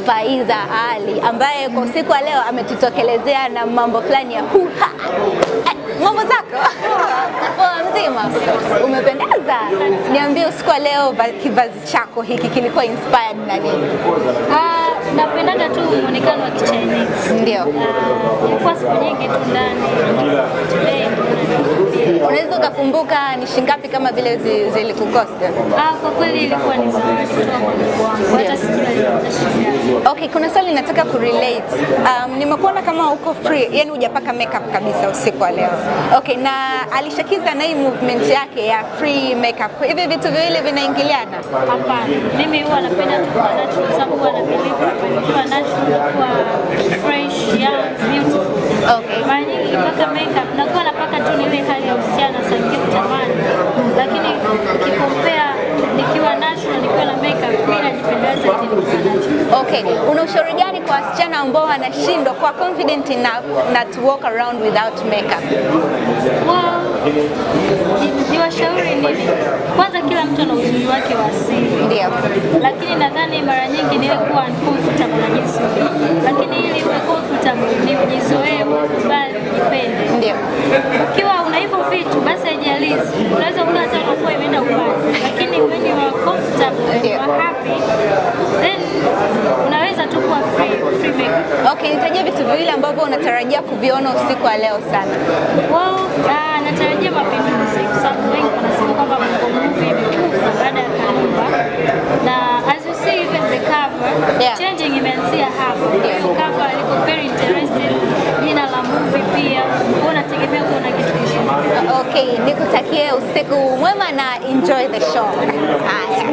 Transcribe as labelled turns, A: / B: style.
A: Faiza Ali ambaye kwa usiku wa leo ametutokelezea na mambo fulani ya huha. Mambo zako? Poa mzima? Umependeza. Niambie usiku wa leo kivazi chako hiki kilikuwa inspired na nini?
B: Napenda tu muonekano wa Chinese.
A: Ndio.
B: Ilikuwa siku nyingi tu ndani.
A: Unaweza ukakumbuka ni shingapi kama vile zilikukosta?
B: Kwa kweli ilikuwa ni zawadi kutoka kwa Mungu wangu. Hata sijui.
A: Okay, kuna swali nataka kurelate. Nimekuona kama uko free, yani hujapaka makeup kabisa usiku wa leo. Okay, na alishakiza na hii movement yake ya free makeup. Hivi vitu viwili vinaingiliana?
B: Hapana. Mimi huwa napenda tu kwa natural sababu huwa na believe kwa natural kwa fresh, young, beautiful.
A: Okay.
B: Mara nyingi nikipaka makeup nakuwa napaka tu ile hali ya usichana sana kutamani. Lakini ukikompare nikiwa natural nikiwa na makeup mimi najipendeza zaidi nikiwa natural.
A: Okay, una ushauri gani kwa wasichana ambao wanashindwa kwa confident enough not to walk around without makeup?
B: Well, ni washauri nini? Kwanza kila mtu ana uzuri wake wa asili.
A: Ndio.
B: Lakini nadhani mara nyingi ni ile kuwa uncomfortable na jinsi ulivyo. Lakini ili uwe comfortable ni ujizoee, ukubali, ujipende.
A: Ndio.
B: Ukiwa una hivyo vitu basi haijalishi. Unaweza kuwa hata unakuwa imeenda upande. Lakini when you are comfortable, you are happy, then unaweza tu kuwa free makeup.
A: Okay, nitajie vitu viwili ambavyo unatarajia kuviona usiku wa leo sana.
B: Well, natarajia mapinduzi kwa sababu wengi wanasema kwamba Bongo Movie imekufa baada ya Kanumba. Na as you see even the cover, changing imeanzia hapo. Hiyo cover liko very interested. Jina la movie pia. Unategemea kuona kitu kizuri.
A: Okay, nikutakie usiku mwema na enjoy the show. Haya.